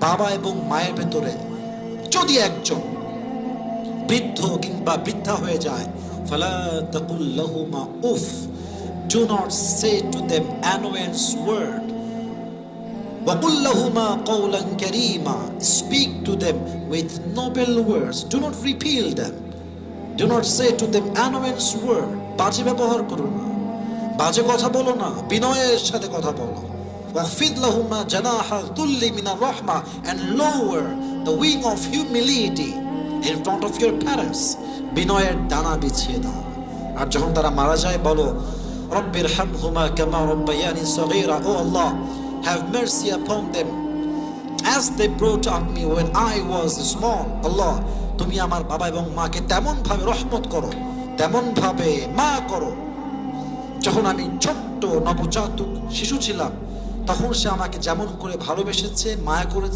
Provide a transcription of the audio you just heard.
বাবা এবং মায়ের ভেতরে যদি একজন বৃদ্ধ কিংবা বৃদ্ধা হয়ে যায়, ফালা তাকুল লাহুমা উফ, do not say to them annoyance word. Wa qul lahuma qawlan karima, speak to them with noble words, do not repel them. Do not say to them annoyance word. বাজে ব্যবহার করো না, বাজে কথা বলো না, বিনয়ের সাথে কথা বলো। ওয়াফিদ লাহুমা জানাহা তুল্লি মিনার রাহমা, and lower the wing of humility in front of your parents. বিনয়ের ডানা বিছিয়ে দাও। আর যখন তারা মারা যায় বলো, রব্বিরহামহুমা কামা রাব্বায়ানি সগীরা, ও আল্লাহ, have mercy upon them as they brought up me when I was small. আল্লাহ, তুমি আমার বাবা এবং মাকে তেমন ভাবে রহমত করো, তেমন ভাবে মা করো, যখন আমি ছোট্ট নবজাতক শিশু ছিলাম তখন সে আমাকে যেমন করে ভালোবেসেছে, মায়া করেছে।